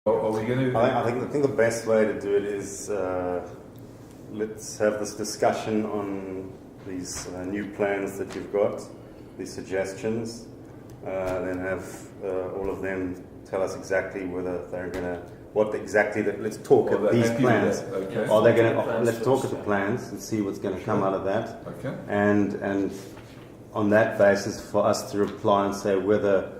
Are we going to? I think the best way to do it is let's have this discussion on these new plans that you've got, these suggestions, then have all of them tell us exactly whether they're going to, what exactly, let's talk at these plans. Okay. Are they going to, let's talk at the plans and see what's going to come out of that. Okay. And on that basis for us to reply and say whether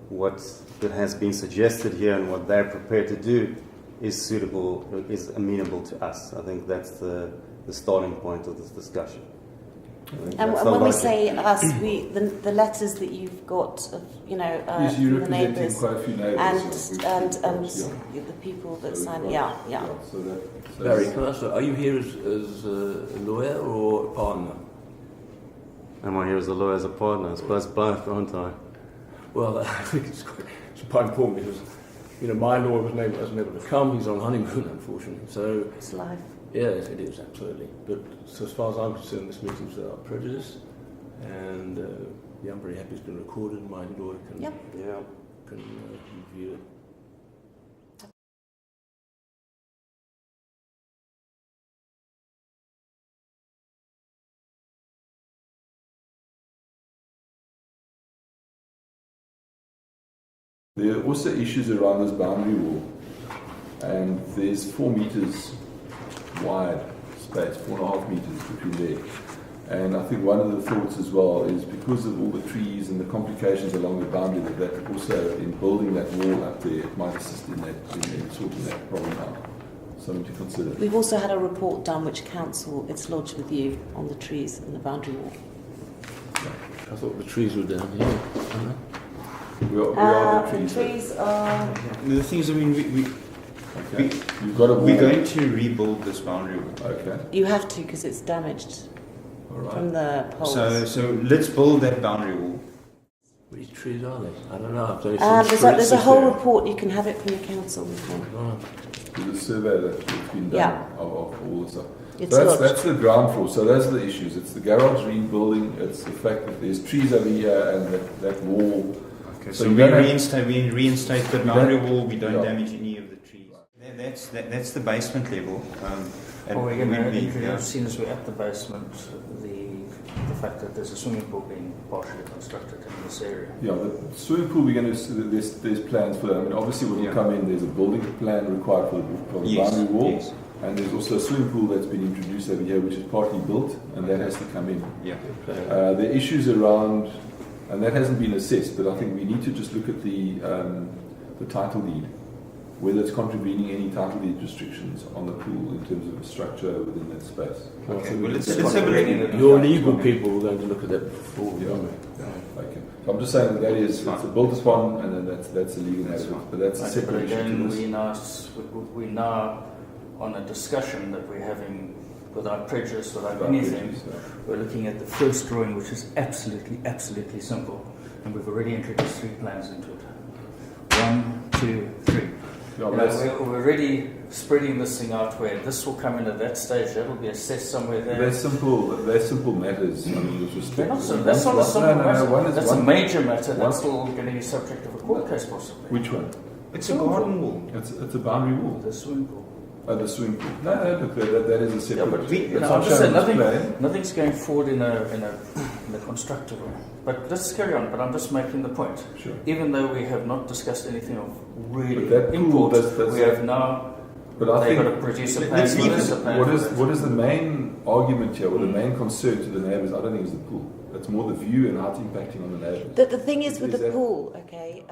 what that has been suggested here and what they're prepared to do is suitable, is amenable to us. I think that's the starting point of this discussion. And when we say us, the letters that you've got of, Yes, from you're the representing neighbours quite a few neighbours. and the people that sign it, yeah. So Barry, can I ask, are you here as a lawyer or a partner? Am I here as a lawyer, as a partner? I suppose both, aren't I? Well, I think it's quite important because, my lawyer was never to come. He's on honeymoon, unfortunately. So It's life. yes, it is absolutely. But so as far as I'm concerned, this meeting's without prejudice, and I'm very happy it's been recorded. My lawyer can review it. there are also issues around this boundary wall, and there's 4 meters wide space, 4.5 meters between there. And I think one of the thoughts as well is because of all the trees and the complications along the boundary, that also in building that wall up there, it might assist in sorting that problem out. Something to consider. We've also had a report done which it's lodged with you on the trees and the boundary wall. I thought the trees were down here. We are the trees. The trees are... The thing is, You've got a wall. we're going to rebuild this boundary wall. Okay. You have to because it's damaged All right. from the poles. So let's build that boundary wall. Which trees are they? I don't know. I've only seen There's a whole there. report. You can have it from the council. Right. There's a survey that's been done of all the stuff. It's That's the ground floor. So those are the issues. It's the garage rebuilding. It's the fact that there's trees over here and that wall. Okay, So so you we don't reinstate the boundary wall. We don't damage any of the trees. That's the basement level. Well, we're going to introduce, seeing as we're at the basement, the fact that there's a swimming pool being partially constructed in this area. Yeah, the swimming pool, there's plans for that. I mean, obviously when you come in, there's a building plan required for the boundary wall. Yes. And there's also a swimming pool that's been introduced over here, which is partly built, and that has to come in. Yeah. The issues around, and that hasn't been assessed, but I think we need to just look at the title deed, whether it's contravening any title deed restrictions on the pool in terms of a structure within that space. Okay, So well, let's it's have a look. Your legal people were going to look at that before. Yeah. weren't Okay. So I'm just saying that is it's a built upon, and then that's a legal matter, but that's a But separate issue again, to this. we now on a discussion that we're having without prejudice, without Without anything. prejudice, yeah. We're looking at the first drawing, which is absolutely simple, and we've already introduced 3 plans into it. 1, 2, 3. Yeah, We're already spreading this thing out where this will come in at that stage, that will be assessed somewhere there. They're simple matters. I mean, with respect. They're not so, that's not a simple matter. One is That's one. a major matter. That's still going to be subject of a court case possibly. Which one? It's a garden wall. It's a boundary wall. The swimming pool. The swimming pool. No, look, that is a separate. Yeah, but it's I'm not just shown saying on this plan. nothing's going forward in a constructive way. But let's carry on. But I'm just making the point. Sure. Even though we have not discussed anything of really But that pool, import, that's we have now. But I They've think got to produce a plan. let's leave produce it. a plan what for is that. what is the main argument here, or the main concern to the neighbours? I don't think it's the pool. It's more the view and how it's impacting on the neighbours. The thing is with Is the that- pool, okay.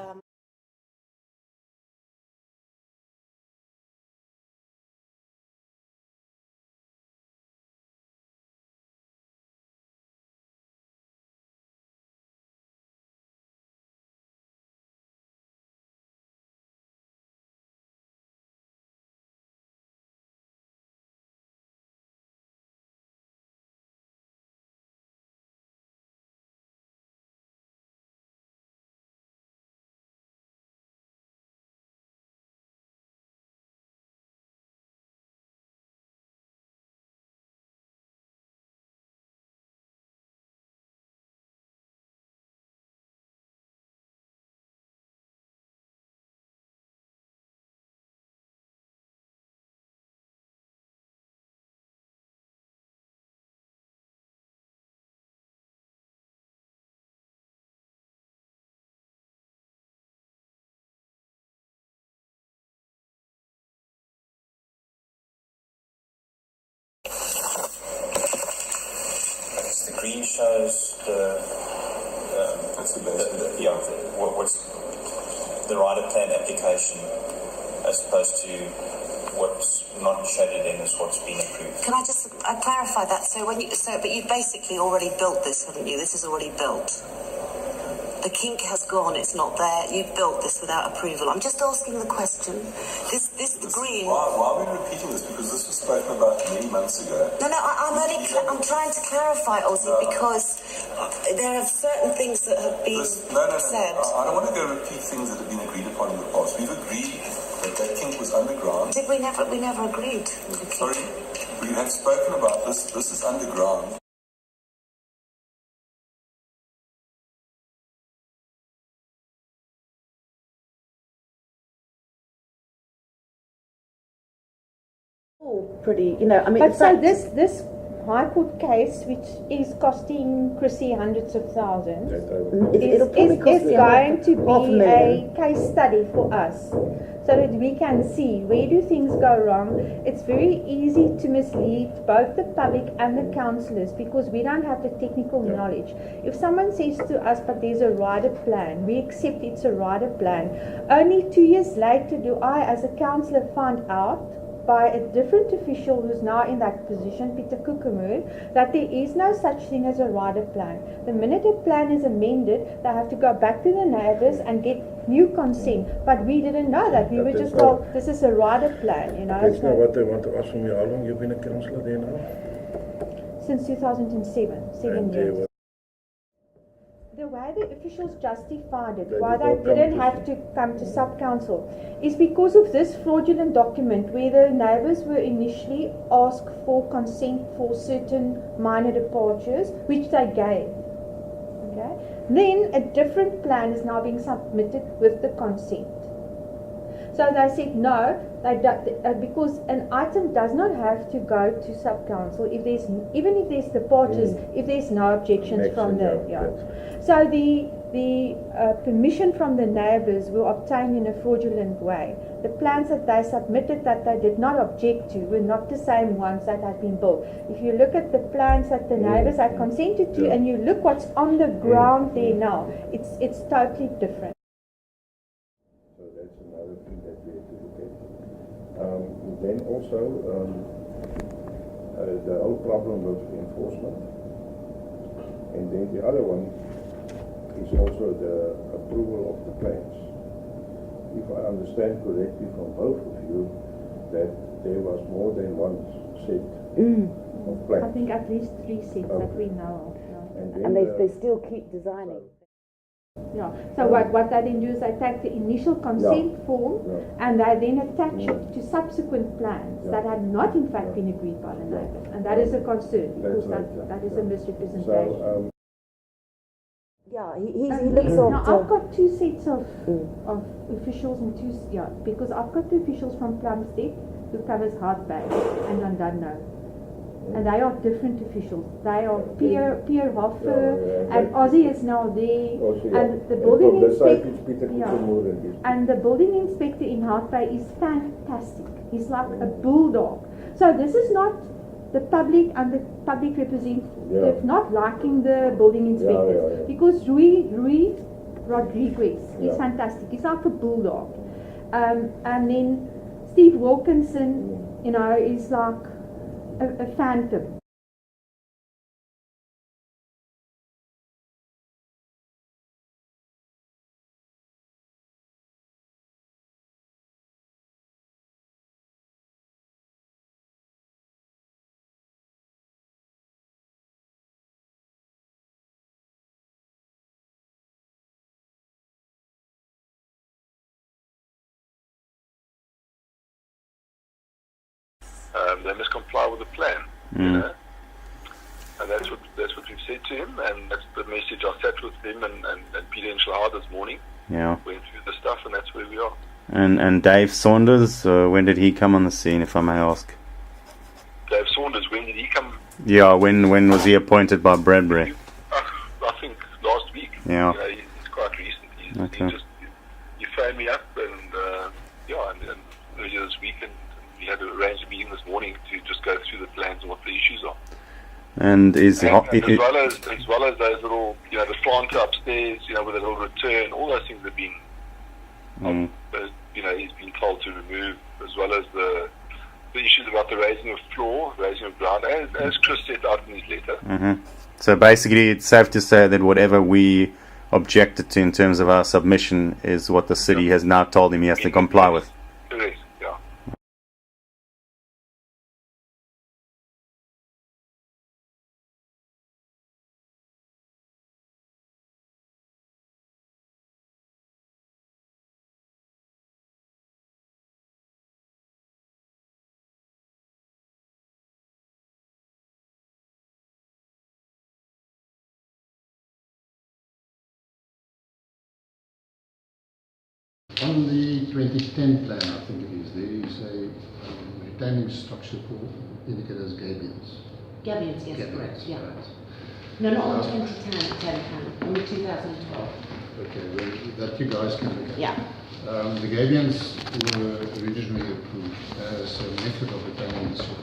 shows That's the best. what's the rider plan application as opposed to what's not shaded in as what's been approved. Can I just clarify that? So but you've basically already built this, haven't you? This is already built. The kink has gone, it's not there. You've built this without approval. I'm just asking the question. This green... Why are we repeating this? Because this was spoken about many months ago. No, I'm trying to clarify, Ozzy, because there are certain things that have been said. I don't want to go repeat things that have been agreed upon in the past. We've agreed that kink was underground. Did we never agreed with the kink? Sorry, we have spoken about this. This is underground. Pretty, I mean. But so this High Court case, which is costing Chrissie hundreds of thousands, is going to be a case study for us, so that we can see where do things go wrong. It's very easy to mislead both the public and the councillors because we don't have the technical knowledge. If someone says to us, but there's a rider plan, we accept it's a rider plan. Only 2 years later do I, as a councillor, find out by a different official who's now in that position, Peter Kukemoer, that there is no such thing as a rider plan. The minute a plan is amended, they have to go back to the neighbours and get new consent. But we didn't know that. We were just told this is a rider plan, That's not what they want to ask from you. How long you've been a councillor there now? Since 2007, 7 years. The way the officials justified it, why they didn't have to come to sub-council, is because of this fraudulent document where the neighbours were initially asked for consent for certain minor departures, which they gave. Okay? Then a different plan is now being submitted with the consent. So they said no, because an item does not have to go to sub-council even if there's departures, if there's no objections from the... So the permission from the neighbours were obtained in a fraudulent way. The plans that they submitted that they did not object to were not the same ones that had been built. If you look at the plans that the neighbours had consented to and you look what's on the ground there now, it's totally different. So that's another thing that we have to look at. Then also the whole problem with enforcement. And then the other one is also the approval of the plans. If I understand correctly from both of you, that there was more than one set of plans. I think at least 3 sets that we know of. And they still keep designing. Yeah. So what they then do is they take the initial consent form and they then attach it to subsequent plans that had not in fact been agreed by the neighbours. And that is a concern because that is a misrepresentation. He looks after... I've got 2 sets of officials and because I've got the officials from Plumstead who covers Hart Bay and Londonderry. And they are different officials. They are Pierre Hoffer and Ozzy is now there. And the building inspector and the building inspector in Hart Bay is fantastic. He's like a bulldog. So this is not the public and the public representative not liking the building inspectors because Rui Rodriguez is fantastic. He's like a bulldog. And then Steve Wilkinson, is like a phantom. They must comply with the plan, and that's what we've said to him, and that's the message I sat with him and Peter and Shahar this morning. Yeah. Went through the stuff, and that's where we are. And Dave Saunders, when did he come on the scene, if I may ask? Dave Saunders, when did he come? Yeah, when was he appointed by Bradbury? I think last week. Yeah. He's quite recent. He phoned me up and earlier this week, and we had to arrange a meeting this morning to just go through the plans and what the issues are. And as well well as those little, you know, the slanter upstairs, you know, with a little return, all those things have been, you know, he's been told to remove, as well as the issues about the raising of floor, raising of ground, as Chris set out in his letter. So basically, it's safe to say that whatever we objected to in terms of our submission is what the city has now told him he has to comply with. Correct, yeah. On the 2010 plan, I think it is, there is a retaining structure called indicated as gabions. Gabions, yes, Gabions, correct, yeah. right. No, not on the 2010 plan, on the 2012. Okay, well, that you guys can look at. Yeah. The gabions were originally approved as a method of retaining the soil.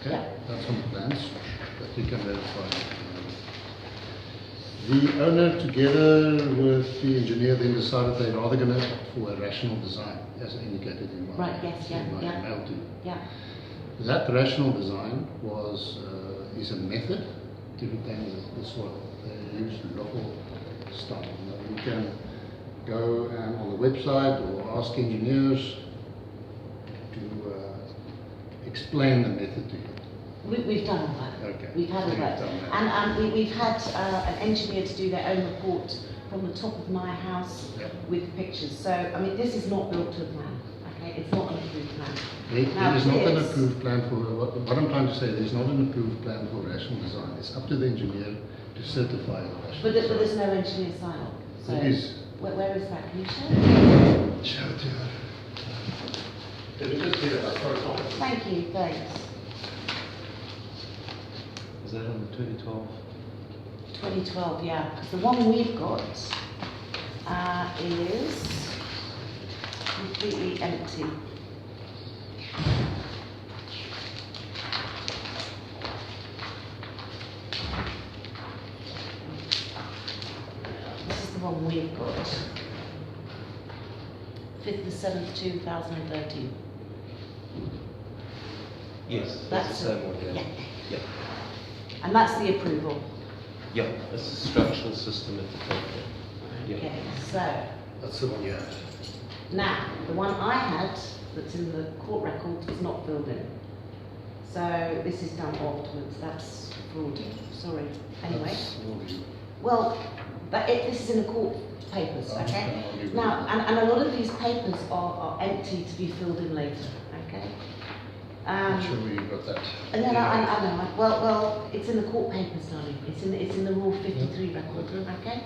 Okay, Yeah. that's on the plans that you can verify. The owner, together with the engineer, then decided they're rather going to opt for a rational design, as indicated in my, Right, yes, yeah, in my yeah. email to you. Yeah. That rational design is a method to retain the soil. They use local style. Now, you can go on the website or ask engineers to explain the method to you. We've done all that. Okay. We've had all that. And we've had an engineer to do their own report from the top of my house with pictures. So, I mean, this is not built to a plan. Okay, it's not an approved plan. There is not an approved plan for, what I'm trying to say, there's not an approved plan for rational design. It's up to the engineer to certify the rational but design. there's no engineer sign off. So It is. Where is that? Can you show it? Show it to you. It is here, as far as I know. Thank you, thanks. Is that on the 2012? 2012, yeah. Because the one we've got is completely empty. This is the one we've got. 5th to 7th, 2013. Yes, That's that's the same one, yeah. Yeah. And that's the approval. Yeah, that's the structural system at the top there. Yeah. Okay, so That's the one you had. now the one I had that's in the court record is not filled in. So this is done afterwards. That's fraud. Sorry. Anyway. Well, this is in the court papers, okay? Now, and a lot of these papers are empty to be filled in later, okay? I'm sure you got that. And then I know. Well, it's in the court papers, darling. It's in the Rule 53 record, okay?